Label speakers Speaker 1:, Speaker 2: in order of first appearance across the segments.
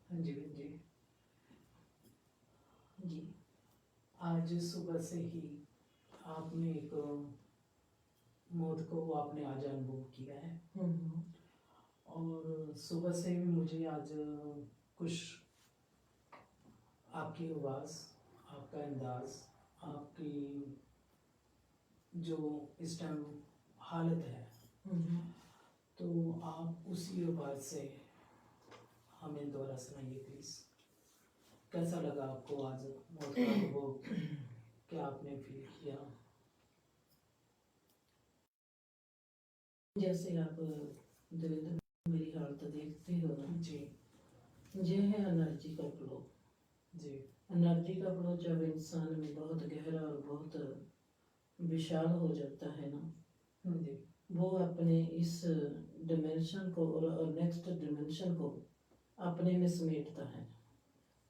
Speaker 1: हाँ जी बहन जी।
Speaker 2: जी।
Speaker 1: आज सुबह से ही आपने एक मौत को आपने आज अनुभव किया है। और सुबह से भी मुझे आज कुछ आपकी आवाज़, आपका अंदाज, आपकी जो इस टाइम हालत है, तो आप उसी आवाज़ से हमें दोबारा सुनाइए प्लीज़। कैसा लगा आपको आज मौत का अनुभव, क्या आपने फील किया?
Speaker 2: जैसे आप देवेंद्र मेरी हालत देखते हो ना
Speaker 1: जी
Speaker 2: ये है एनर्जी का फ्लो।
Speaker 1: जी
Speaker 2: एनर्जी का फ्लो जब इंसान में बहुत गहरा और बहुत विशाल हो जाता है ना
Speaker 1: जी
Speaker 2: वो अपने इस डिमेंशन को और नेक्स्ट डिमेंशन को अपने में समेटता है,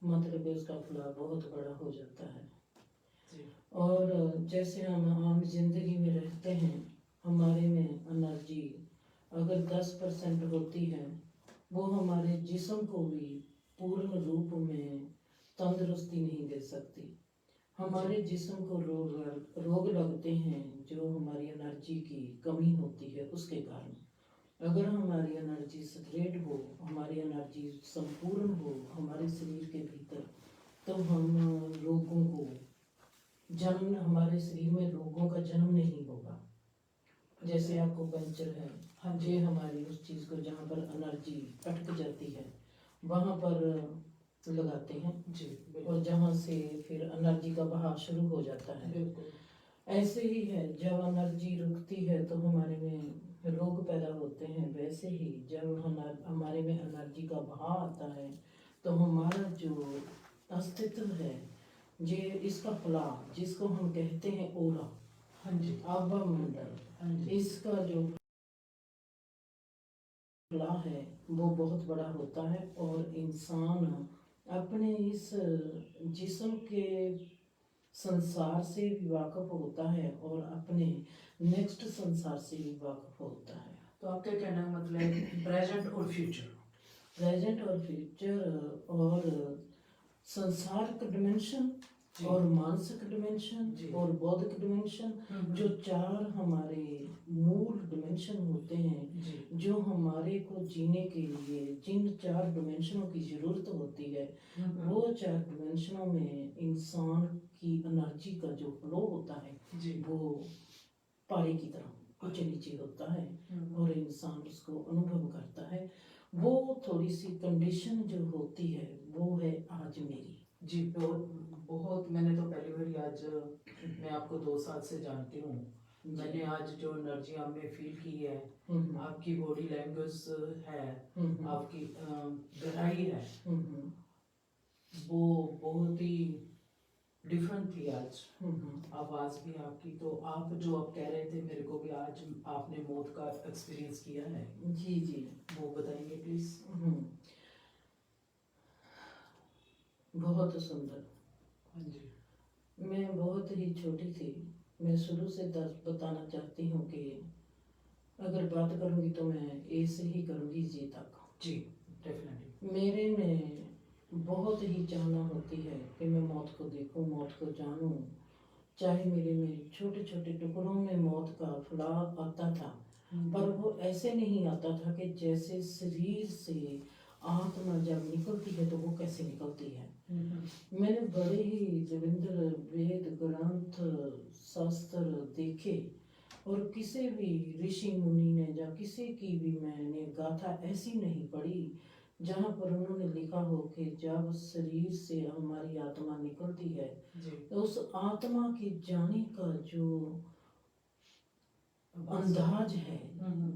Speaker 2: मतलब उसका फ्लो बहुत बड़ा हो जाता है।
Speaker 1: जी
Speaker 2: और जैसे हम आम जिंदगी में रहते हैं हमारे में एनर्जी अगर 10% होती है वो हमारे जिस्म को भी पूर्ण रूप में तंदुरुस्ती नहीं दे सकती। हमारे जिस्म को रोग लगते हैं जो हमारी एनर्जी की कमी होती है उसके कारण। अगर हमारी एनर्जी स्ट्रेट हो, हमारी एनर्जी संपूर्ण हो हमारे शरीर के भीतर, तो हम रोगों को जन्म हमारे शरीर में रोगों का जन्म नहीं होगा। जैसे आपको पंचर है, हाँ जी, हमारी उस चीज़ को जहाँ पर एनर्जी अटक जाती है वहाँ पर लगाते हैं
Speaker 1: जी
Speaker 2: और जहाँ से फिर एनर्जी का बहाव शुरू हो जाता है।
Speaker 1: बिल्कुल
Speaker 2: ऐसे ही है, जब एनर्जी रुकती है तो हमारे में रोग पैदा होते हैं। वैसे ही जब हमारे में एनर्जी का बहाव आता है तो हमारा जो अस्तित्व है ये इसका फलाव जिसको हम कहते हैं ओरा,
Speaker 1: हाँ जी
Speaker 2: आभा मंडल,
Speaker 1: हाँ जी
Speaker 2: इसका जो फलाव है वो बहुत बड़ा होता है और इंसान अपने इस जिस्म के संसार से भी वाकफ होता है और अपने नेक्स्ट संसार से भी वाकफ होता है।
Speaker 1: तो आपका कहना का मतलब है प्रेजेंट और फ्यूचर,
Speaker 2: प्रेजेंट और फ्यूचर और संसार का डिमेंशन
Speaker 1: जी
Speaker 2: और मानसिक डिमेंशन
Speaker 1: जी
Speaker 2: और बौद्धिक डिमेंशन, जो चार हमारे मूल डिमेंशन होते हैं
Speaker 1: जी
Speaker 2: जो हमारे को जीने के लिए जिन चार डिमेंशनों की ज़रूरत होती है वो चार डिमेंशनों में इंसान की एनर्जी का जो फ्लो होता है
Speaker 1: जी
Speaker 2: वो पारे की तरह ऊंचे नीचे होता है और इंसान उसको अनुभव करता है। वो थोड़ी सी कंडीशन जो होती है वो है आज मेरी।
Speaker 1: जी बहुत मैंने तो पहली बार आज मैं आपको 2 साल से जानती हूँ। मैंने आज जो एनर्जी आप में फील की है, आपकी बॉडी लैंग्वेज है, आपकी गहराई है, वो बहुत ही डिफरेंट थी आज। आवाज़ भी आपकी, तो आप जो आप कह रहे थे मेरे को भी आज आपने मौत का एक्सपीरियंस किया है,
Speaker 2: जी जी
Speaker 1: वो बताएंगे प्लीज़।
Speaker 2: बहुत सुंदर।
Speaker 1: हाँ जी
Speaker 2: मैं बहुत ही छोटी थी, मैं शुरू से बताना चाहती हूँ कि अगर बात करूँगी तो मैं ए से ही करूँगी जी तक।
Speaker 1: जी डेफिनेटली।
Speaker 2: मेरे में बहुत ही चाहना होती है कि मैं मौत को देखूं, मौत को जानूं। चाहे मेरे में छोटे छोटे टुकड़ों में मौत का फलाव आता था पर वो ऐसे नहीं आता था कि जैसे शरीर से आत्मा जब निकलती है तो वो कैसे निकलती है। मैंने बड़े ही देवेंद्र वेद ग्रंथ शास्त्र देखे और किसी भी ऋषि मुनि ने या किसी की भी मैंने गाथा ऐसी नहीं पढ़ी जहाँ पर उन्होंने लिखा हो कि जब शरीर से हमारी आत्मा निकलती है तो उस आत्मा के जाने का जो अंदाज है,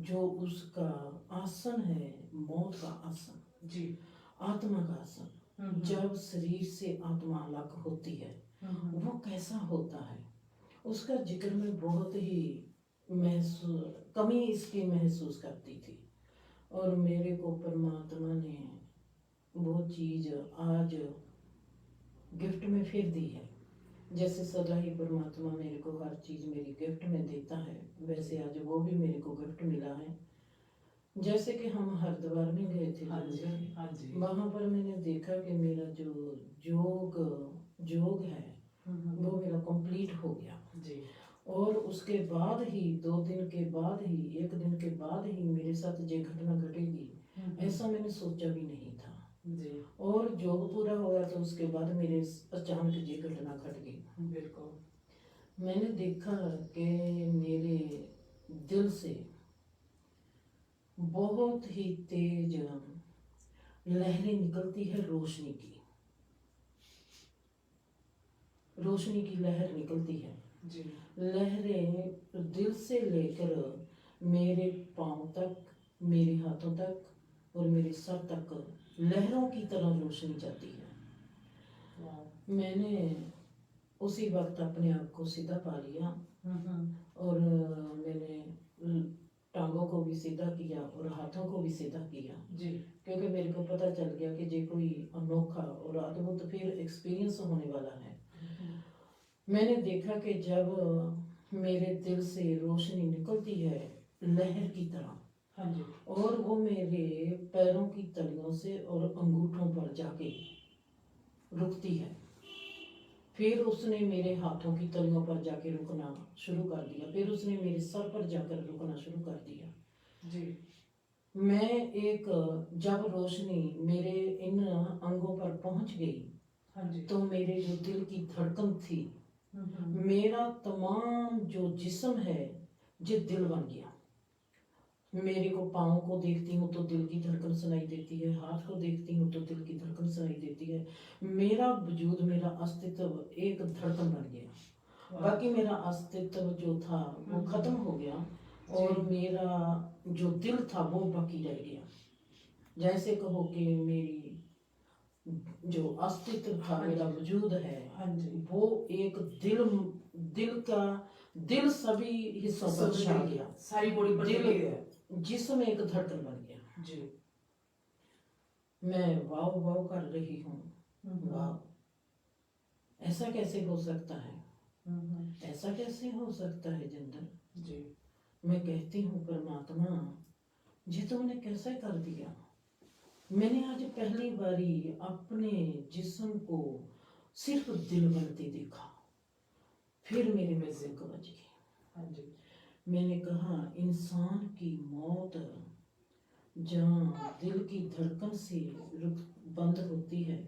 Speaker 2: जो उसका आसन है, मौत का आसन,
Speaker 1: जी
Speaker 2: आत्मा का आसन, जब शरीर से आत्मा अलग होती है वो कैसा होता है उसका जिक्र मैं बहुत ही कमी इसकी महसूस करती थी। और मेरे को परमात्मा ने वो चीज़ आज गिफ्ट में फिर दी है। जैसे सदा ही परमात्मा मेरे को हर चीज़ मेरी गिफ्ट में देता है, वैसे आज वो भी मेरे को गिफ्ट मिला है। जैसे कि हम हरिद्वार में गए थे
Speaker 1: हाँ जी,
Speaker 2: जलंधर,
Speaker 1: हाँ जी।
Speaker 2: वहां पर मैंने देखा कि मेरा जो योग योग है वो मेरा कंप्लीट हो गया।
Speaker 1: जी
Speaker 2: और उसके बाद ही 2 दिन के बाद ही 1 दिन के बाद ही मेरे साथ ये घटना घटेगी ऐसा मैंने सोचा भी नहीं था।
Speaker 1: जी
Speaker 2: और योग पूरा हुआ तो उसके बाद मेरे अचानक ये घटना घट गई।
Speaker 1: बिल्कुल।
Speaker 2: मैंने देखा कि मेरे दिल से बहुत ही तेज लहरें निकलती है, रोशनी की लहर निकलती है।
Speaker 1: जी
Speaker 2: लहरें दिल से लेकर मेरे पाँव तक, मेरे हाथों तक और मेरे सर तक लहरों की तरह रोशनी जाती है।
Speaker 1: वाह।
Speaker 2: मैंने उसी वक्त अपने आप को सीधा पा लिया और मैंने टांगों को भी सीधा किया और हाथों को भी सीधा किया,
Speaker 1: जी
Speaker 2: क्योंकि मेरे को पता चल गया कि ये कोई अनोखा और अद्भुत फिर एक्सपीरियंस होने वाला है। मैंने देखा कि जब मेरे दिल से रोशनी निकलती है लहर की तरह,
Speaker 1: हाँ जी,
Speaker 2: और वो मेरे पैरों की तलियों से और अंगूठों पर जाके रुकती है, फिर उसने मेरे हाथों की तलियों पर जाके रुकना शुरू कर दिया, फिर उसने मेरे सर पर जाकर रुकना शुरू कर दिया।
Speaker 1: जी
Speaker 2: मैं एक जब रोशनी मेरे इन अंगों पर पहुंच गई
Speaker 1: हाँ जी,
Speaker 2: तो मेरे जो दिल की धड़कन थी, मेरा तमाम जो जिस्म है जो दिल बन गया। मेरे को पाँव को देखती हूँ तो दिल की धड़कन सुनाई देती है, हाथ को देखती हूँ तो दिल की धड़कन सुनाई देती है। मेरा वजूद, मेरा अस्तित्व एक धड़कन बन गया। बाकी मेरा अस्तित्व जो था वो खत्म हो गया और मेरा जो दिल था वो बाकी रह गया। जैसे कहो कि मेरी जो अस्तित्व था, मेरा वजूद है, वो एक दिल सभी हिस्सों पर छा गया,
Speaker 1: सारी बॉडी पर
Speaker 2: दिल
Speaker 1: है
Speaker 2: जिसमें एक धड़कन बन गया।
Speaker 1: जी।
Speaker 2: मैं वाव वाव कर रही हूँ, वाव, ऐसा कैसे हो सकता है, ऐसा कैसे हो सकता है जिंदर
Speaker 1: जी।
Speaker 2: मैं कहती हूँ परमात्मा जी तुमने कैसे कर दिया। मैंने आज पहली बारी अपने जिस्म को सिर्फ दिल बनते देखा, फिर मेरे में जिंक बच गई।
Speaker 1: हाँ जी,
Speaker 2: मैंने कहा इंसान की मौत जहाँ दिल की धड़कन से बंद होती है,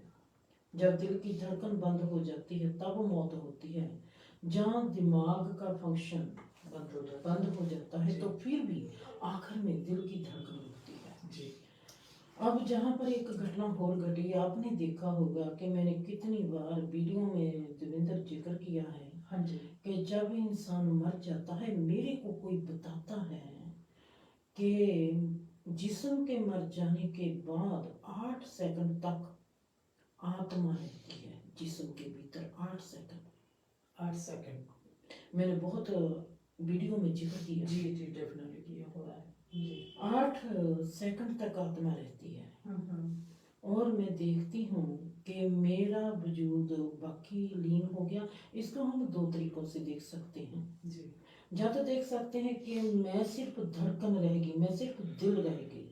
Speaker 2: जब दिल की धड़कन बंद हो जाती है तब मौत होती है। जहाँ दिमाग का फंक्शन बंद हो जाता है तो फिर भी आखिर में दिल की धड़कन रुकती है
Speaker 1: जी।
Speaker 2: अब जहाँ पर एक घटना और घटी, आपने देखा होगा कि मैंने कितनी बार वीडियो में देवेंद्र जिक्र किया है,
Speaker 1: हाँ जी,
Speaker 2: कि जब इंसान मर जाता है, मेरे को कोई बताता है कि जिस्म के मर जाने के बाद 8 सेकंड तक आत्मा रहती है जिस्म के भीतर। 8 सेकंड
Speaker 1: 8 सेकंड
Speaker 2: मैंने बहुत वीडियो में जिक्र किया।
Speaker 1: जी जी, डेफिनेटली किया हुआ है जी।
Speaker 2: 8 सेकंड तक आत्मा रहती है और मैं देखती हूँ कि मेरा वजूद बाकी लीन हो गया। इसको हम 2 तरीकों से देख सकते हैं
Speaker 1: जी।
Speaker 2: या तो देख सकते हैं कि मैं सिर्फ धड़कन रहेगी, मैं सिर्फ दिल रहेगी,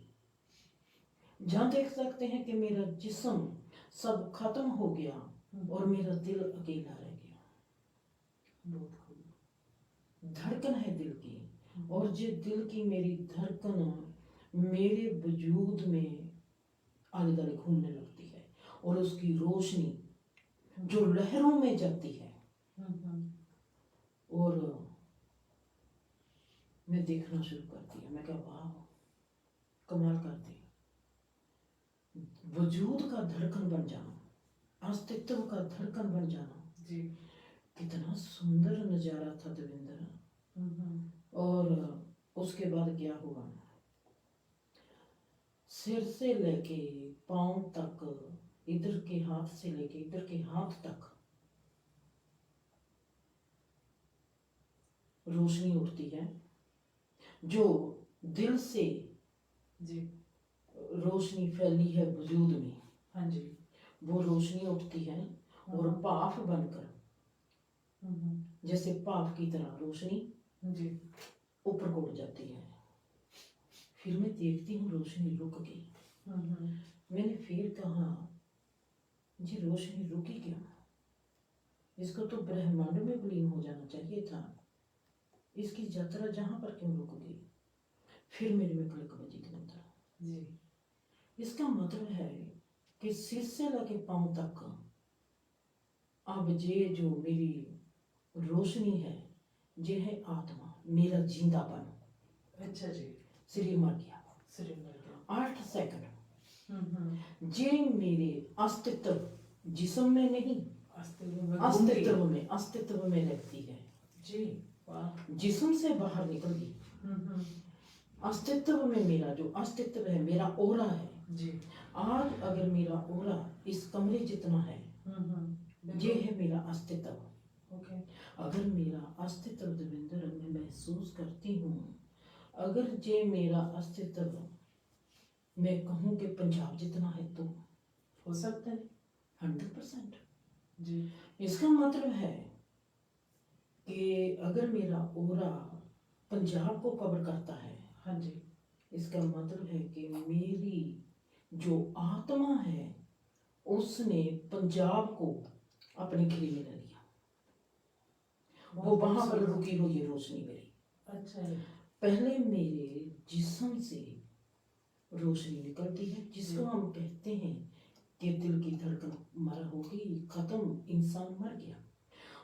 Speaker 2: जहाँ देख सकते हैं कि मेरा जिस्म सब खत्म हो गया और मेरा दिल अकेला रह गया।
Speaker 1: बहुत खूब।
Speaker 2: धड़कन है दिल की, और जो दिल की मेरी धड़कन मेरे वजूद में आले दुआले घूमने लगती है और उसकी रोशनी जो लहरों में जाती है और मैं देखना शुरू कर दिया। मैं क्या वाह, कमाल कर दिया। वजूद का धड़कन बन जाना, अस्तित्व का धड़कन बन जाना
Speaker 1: जी।
Speaker 2: कितना सुंदर नजारा था देवेंद्र। और उसके बाद क्या हुआ, सिर से लेके पांव तक, इधर के हाथ से लेके इधर के हाथ तक रोशनी उठती है। जो दिल से
Speaker 1: जी
Speaker 2: रोशनी फैली है वजूद में,
Speaker 1: हाँ जी,
Speaker 2: वो रोशनी उठती है और भाप बनकर, जैसे भाप की तरह रोशनी
Speaker 1: जी
Speaker 2: ऊपर को उड़ जाती है। फिर मैं देखती हूँ रोशनी रुक गई। मैंने फिर कहा जी रोशनी रुकी क्यों? इसको तो ब्रह्मांड में विलीन हो जाना चाहिए था, इसकी यात्रा जहाँ पर क्यों रुक गई? फिर मेरे में क्लिक बजी अंदर
Speaker 1: जी।
Speaker 2: इसका मतलब है कि सिर से लेके पांव तक अब ये जो मेरी रोशनी है, ये है आत्मा, मेरा जिंदापन।
Speaker 1: अच्छा जी।
Speaker 2: शरीर मर गया,
Speaker 1: शरीर मर गया।
Speaker 2: 8 सेकंड जे मेरे अस्तित्व जिस्म में नहीं, अस्तित्व में रहती है
Speaker 1: जी। वाह।
Speaker 2: जिस्म से बाहर निकल गई। अस्तित्व में मेरा जो अस्तित्व है, मेरा ओरा है
Speaker 1: जी।
Speaker 2: आज अगर मेरा ओरा इस कमरे जितना है, ये है मेरा अस्तित्व।
Speaker 1: ओके।
Speaker 2: अगर मेरा अस्तित्व देवेंद्र मैं महसूस करती हूँ, अगर ये मेरा अस्तित्व मैं कहूँ कि पंजाब जितना है तो
Speaker 1: हो सकता है
Speaker 2: 100%।
Speaker 1: जी।
Speaker 2: इसका मतलब है कि अगर मेरा ओरा पंजाब को कवर करता है,
Speaker 1: हाँ जी,
Speaker 2: इसका मतलब है कि मेरी जो आत्मा है उसने पंजाब को अपने घेरे में ले लिया। वो वहां पर रुकी हुई है रोशनी मेरी।
Speaker 1: अच्छा है।
Speaker 2: पहले मेरे जिस्म से रोशनी निकलती है, जिसको हम कहते हैं कि दिल की धड़कन मर हो गई, खत्म, इंसान मर गया।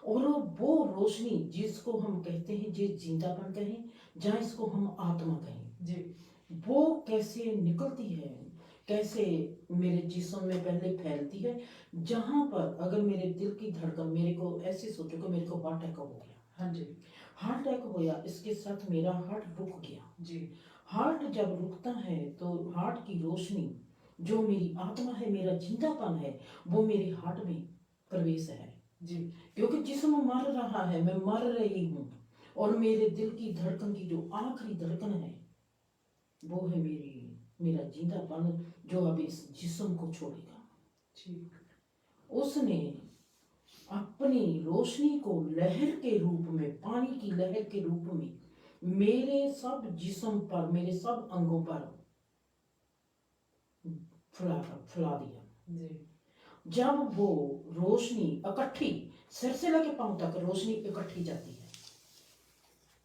Speaker 2: और वो रोशनी जिसको हम कहते हैं, जे जिंदापन कहें, जहाँ इसको हम आत्मा कहें
Speaker 1: जी,
Speaker 2: वो कैसे निकलती है, कैसे मेरे जिस्म में पहले फैलती है, जहाँ पर अगर मेरे दिल की धड़कन, मेरे को ऐसे सोचो कि मेरे को हार्ट अटैक हो गया।
Speaker 1: हाँ जी,
Speaker 2: हार्ट अटैक होया, इसके साथ मेरा हार्ट रुक गया।
Speaker 1: जी।
Speaker 2: हार्ट जब रुकता है तो हार्ट की रोशनी जो मेरी आत्मा है, मेरा जिंदापन है, वो मेरे हार्ट में प्रवेश है
Speaker 1: जी,
Speaker 2: क्योंकि जिस्म मर रहा है, मैं मर रही हूँ, और मेरे दिल की धड़कन की जो आखिरी धड़कन है वो है मेरा जिंदापन जो अब इस जिस्म को छोड़ेगा।
Speaker 1: ठीक।
Speaker 2: उसने अपनी रोशनी को लहर के रूप में, पानी की लहर के रूप में मेरे सब जिस्म पर, मेरे सब अंगों पर फैला दिया।
Speaker 1: जी,
Speaker 2: जब वो रोशनी इकट्ठी, सिर से लेके पांव तक रोशनी इकट्ठी जाती है,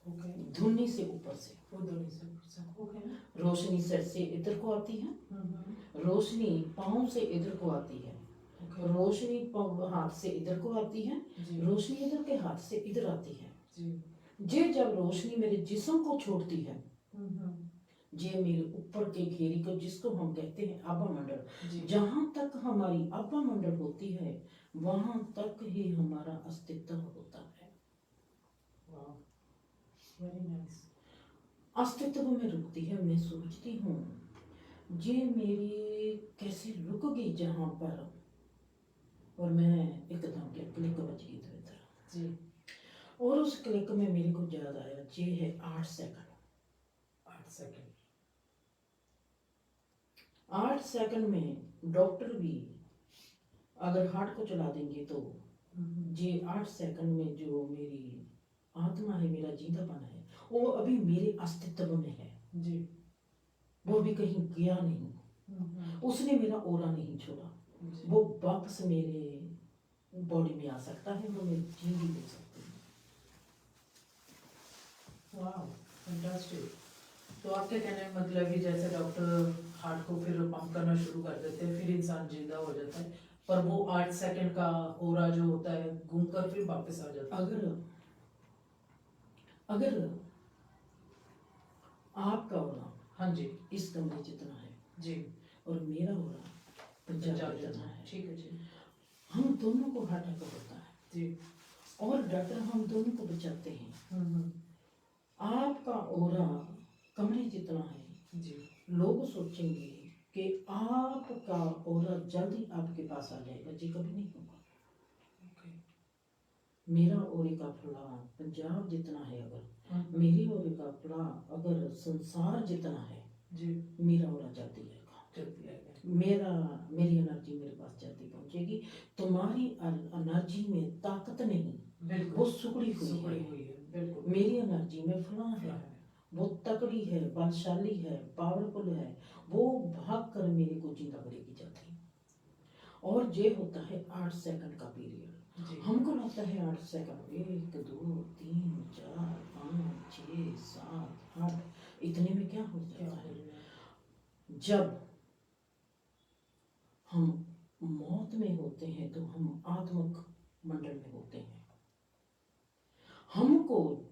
Speaker 1: ओके।
Speaker 2: धुनी से ऊपर से
Speaker 1: उधर से ओके।
Speaker 2: रोशनी सिर से इधर को आती है, रोशनी पांव से इधर को आती है,
Speaker 1: ओके।
Speaker 2: रोशनी हाथ से इधर को आती है,
Speaker 1: जी,
Speaker 2: रोशनी इधर के हाथ से इधर आती है।
Speaker 1: जी,
Speaker 2: जे जब रोशनी मेरे जिस्म को छोड़ती है, जे मेरे ऊपर के घेरे को, जिसको हम कहते हैं आभा मंडल,
Speaker 1: जी।
Speaker 2: जहां तक हमारी आभा मंडल होती है वहां तक ही हमारा अस्तित्व होता है।
Speaker 1: वाह, वेरी नाइस।
Speaker 2: अस्तित्व में रुकती है। मैं सोचती हूँ ये मेरी कैसे रुक गई जहां पर, और मैं एकदम क्लिक बच गई तो इधर
Speaker 1: जी।
Speaker 2: और उस क्लिक में मेरे को याद आया ये है 8 सेकंड।
Speaker 1: 8 सेकंड।
Speaker 2: 8 सेकंड में डॉक्टर भी अगर हार्ट को चला देंगे तो ये 8 सेकंड में जो मेरी आत्मा है, मेरा जिंदापन है, वो अभी मेरे अस्तित्व में है
Speaker 1: जी।
Speaker 2: वो भी कहीं गया नहीं, उसने मेरा ओरा नहीं छोड़ा,
Speaker 1: जी।
Speaker 2: वो वापस मेरे बॉडी में आ सकता है, वो मेरी जिंदगी ले सकती है।
Speaker 1: वाह, फैंटास्टिक। तो आपके कहने का मतलब है जैसे डॉक्टर हार्ट को फिर पंप करना शुरू कर देते हैं, फिर इंसान जिंदा हो जाता है, पर वो 8 सेकंड का ओरा जो होता है घूमकर फिर वापस आ जाता है।
Speaker 2: अगर आपका ओरा
Speaker 1: हाँ जी,
Speaker 2: इस कमरे जितना है
Speaker 1: जी,
Speaker 2: और मेरा ओरा पंजाब जितना है,
Speaker 1: ठीक है जी,
Speaker 2: हम दोनों को हार्ट अटैक होता है
Speaker 1: जी।
Speaker 2: और डॉक्टर हम दोनों को बचाते हैं। आपका ओरा कमरे जितना है,
Speaker 1: जी,
Speaker 2: लोग सोचेंगे कि आपका ओरा जल्दी आपके पास आ जाएगा, जी कभी नहीं होगा।
Speaker 1: ओके।
Speaker 2: मेरा ओरे का फैलाव पंजाब जितना है, अगर मेरे ओरे का फैलाव अगर संसार जितना है,
Speaker 1: जी,
Speaker 2: मेरा ओरा जल्दी आएगा,
Speaker 1: जल्दी आएगा।
Speaker 2: मेरी एनर्जी मेरे पास जल्दी पहुंचेगी। तुम्हारी एनर्जी में ताकत नहीं,
Speaker 1: बिल्कुल,
Speaker 2: वो सुकड़ी हुई
Speaker 1: सुकड़ी
Speaker 2: है।
Speaker 1: हुई है, बिल्कुल।
Speaker 2: मेरी एनर्जी में फलां है, वो तकड़ी है, बलशाली है, पावरफुल है, वो भाग कर मेरे को जिंदा करेगी जाती। और ये होता है 8 सेकंड का पीरियड।
Speaker 1: जी
Speaker 2: हमको लगता है 8 सेकंड, 1 2 3 4 5 6 7 8, इतने में क्या हो
Speaker 1: क्या
Speaker 2: जाता
Speaker 1: हो
Speaker 2: है।
Speaker 1: गया।
Speaker 2: जब हम मौत में होते हैं तो हम आत्मिक मंडल में होते हैं। हमको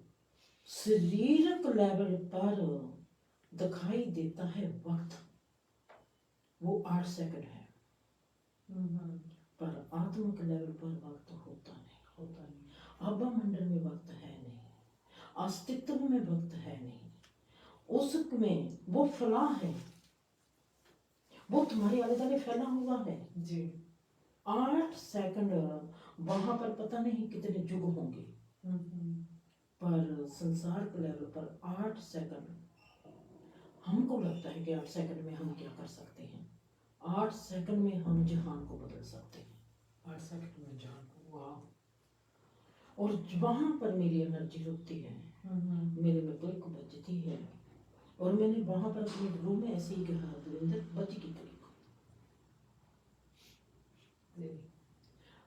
Speaker 2: शरीरक लेवल पर दिखाई देता है वक्त, वो 8 सेकंड है, पर आत्मिक लेवल पर वक्त होता नहीं। आभा मंडल में वक्त है नहीं, अस्तित्व में वक्त है नहीं, उसमें वो फला है, वो तुम्हारे आले दुआले फैला हुआ है।
Speaker 1: जी
Speaker 2: 8 सेकंड वहां पर पता नहीं कितने युग होंगे, पर संसार के लेवल पर 8 सेकंड। हमको लगता है कि 8 सेकंड में हम क्या कर सकते हैं। 8 सेकंड में हम जहान को बदल सकते हैं।
Speaker 1: 8 सेकंड में जान को, वाह।
Speaker 2: और वहां पर मेरी एनर्जी रुकती है, मेरे में क्लिक बजती है, और मैंने वहां पर अपने रूम में ऐसे ही कहा, दविंदर बज की क्लिक।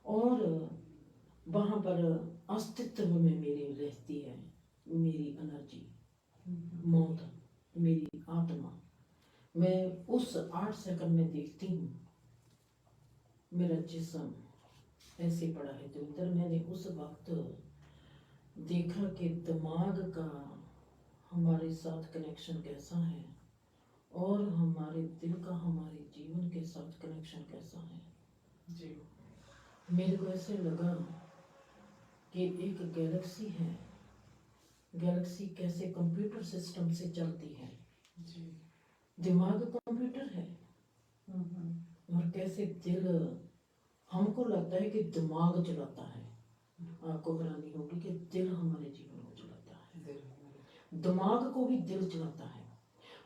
Speaker 2: और वहां पर अस्तित्व में मेरी रहती है मेरी एनर्जी, मौत, मेरी आत्मा। मैं उस 8 सेकंड में देखती हूँ मेरा जिस्म ऐसे पड़ा है दविंदर। मैंने उस वक्त देखा कि दिमाग का हमारे साथ कनेक्शन कैसा है, और हमारे दिल का हमारे जीवन के साथ कनेक्शन कैसा है।
Speaker 1: जी
Speaker 2: मेरे को ऐसे लगा कि एक गैलेक्सी है, गैलेक्सी कैसे कंप्यूटर सिस्टम से चलती है।
Speaker 1: जी
Speaker 2: दिमाग कंप्यूटर है, और कैसे दिल, हमको लगता है कि दिमाग चलाता है। आपको हैरानी होगी कि दिल हमारे जीवन को चलाता है, दिमाग को भी दिल चलाता है।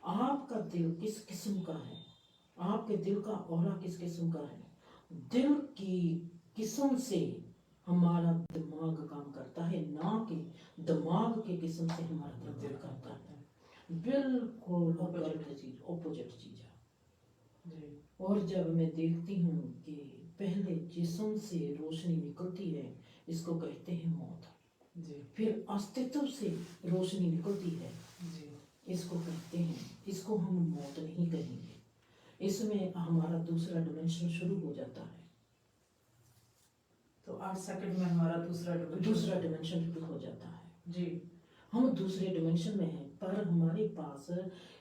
Speaker 2: आपका दिल किस किस्म का है, आपके दिल का ऑरा किस किस्म का है, दिल की किस्म से हमारा दिमाग काम करता है, ना कि दिमाग के किस्म से हमारा दिल करता है। बिल्कुल ऑपोजिट चीज है।
Speaker 1: जी
Speaker 2: और जब मैं देखती हूँ कि पहले जिस्म से रोशनी निकलती है, इसको कहते हैं मौत।
Speaker 1: जी
Speaker 2: फिर अस्तित्व से रोशनी निकलती है,
Speaker 1: जी
Speaker 2: इसको कहते हैं, इसको हम मौत नहीं कहेंगे। इसमें हमारा दूसरा डिमेंशन शुरू हो जाता है।
Speaker 1: तो 8 सेकंड में हमारा दूसरा
Speaker 2: डिमेंशन शुरू हो जाता है।
Speaker 1: जी
Speaker 2: हम दूसरे डिमेंशन में हैं, पर हमारे पास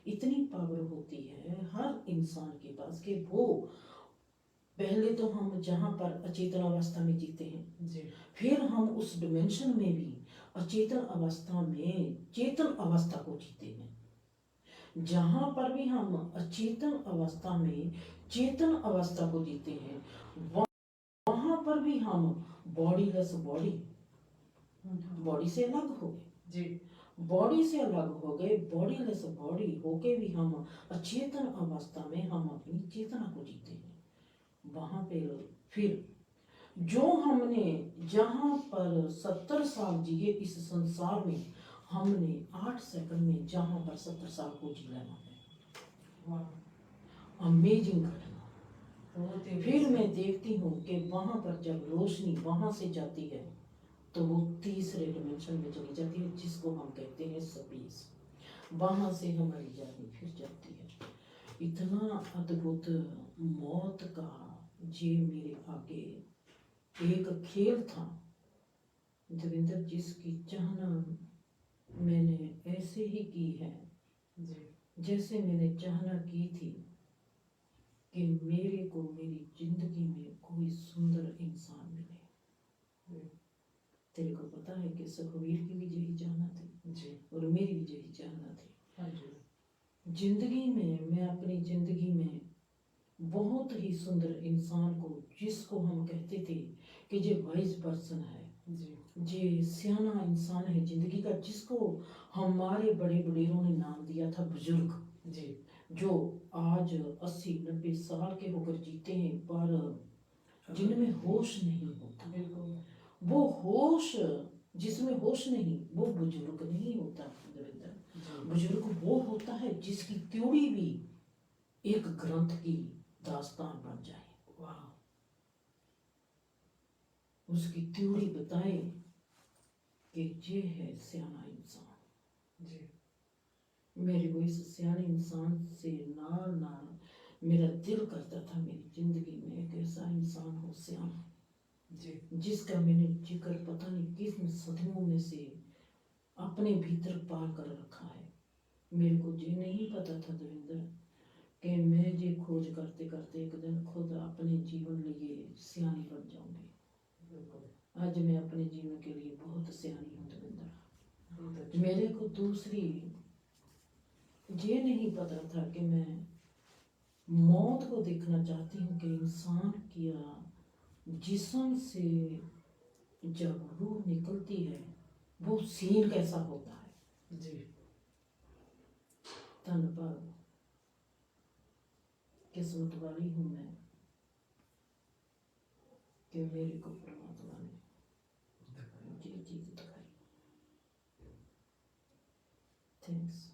Speaker 2: इतनी पावर होती है हर इंसान के पास कि वो, पहले तो हम जहाँ पर अचेतन अवस्था में जीते हैं,
Speaker 1: जी
Speaker 2: फिर हम उस डिमेंशन में भी अचेतन अवस्था में चेतन अवस्था को जीते हैं। जहाँ पर भी हम अचेतन अवस्था में चेतन अवस्था को जीते हैं, वहां पर भी हम बॉडीलेस बॉडी से अलग हो गए,
Speaker 1: जी
Speaker 2: बॉडी से अलग हो गए, बॉडीलेस बॉडी होके भी हम अचेतन अवस्था में हम अपनी चेतना को जीते हैं। वहां पे फिर जो हमने जहां पर 70 साल जिए इस संसार में, हमने 8 सेकंड में जहां पर 70 साल को जी लेना है। अमेजिंग घटना। फिर मैं देखती हूँ कि वहां पर जब रोशनी वहां से जाती है तो वो तीसरे डिमेंशन में चली जाती है, जिसको हम कहते हैं स्पेस। वहां से हमारी जर्नी फिर जाती है। इतना अद्भुत मौत का ये मेरे आगे एक खेल था देवेंद्र, जिसकी चाहना मैंने ऐसे ही की है
Speaker 1: जी
Speaker 2: जैसे मैंने चाहना की थी कि मेरे को मेरी जिंदगी में कोई सुंदर इंसान मिले। तेरे को पता है कि सुखवीर की भी यही चाहना थी
Speaker 1: जी
Speaker 2: और मेरी भी यही चाहना थी।
Speaker 1: हाँ जी
Speaker 2: जिंदगी में मैं अपनी जिंदगी में बहुत ही सुंदर इंसान को, जिसको हम कहते थे कि ये वाइज पर्सन है,
Speaker 1: जी
Speaker 2: ये सियाना इंसान है जिंदगी का, जिसको हमारे बड़े बड़ेरों ने नाम दिया था बुजुर्ग,
Speaker 1: जी
Speaker 2: जो आज 80-90 साल के होकर जीते हैं, पर जिनमें होश नहीं होता।
Speaker 1: बिल्कुल
Speaker 2: वो होश, जिसमें होश नहीं, वो बुजुर्ग नहीं होता देवेंद्र। बुजुर्ग वो होता है जिसकी त्योड़ी भी एक ग्रंथ की दास्तान बन जाए,
Speaker 1: वाह,
Speaker 2: उसकी त्योड़ी बताए कि ये है सियाना इंसान।
Speaker 1: जी
Speaker 2: मेरे को इस सियाने इंसान से नाल नाल मेरा दिल करता था मेरी जिंदगी में एक ऐसा इंसान हो सियाना,
Speaker 1: जी
Speaker 2: जिसका मैंने जिक्र पता नहीं किस सदियों में से अपने भीतर पा कर रखा है। मेरे को ये नहीं पता था दविंदर कि मैं ये खोज करते करते एक दिन खुद अपने जीवन लिए सियानी बन जाऊंगी।
Speaker 1: बिल्कुल,
Speaker 2: आज मैं अपने जीवन के लिए बहुत सियानी हूँ दविंदर।
Speaker 1: बहुत अच्छा।
Speaker 2: मेरे को दूसरी ये नहीं पता था कि मैं मौत को देखना चाहती हूँ कि इंसान किया जिस्म से जब रूह निकलती है वो सीन कैसा होता है।
Speaker 1: जी
Speaker 2: धन्यवाद, किस्मत वाली हूँ मैं कि मेरे को परमात्मा ने ये चीज दिखाई। थैंक्स।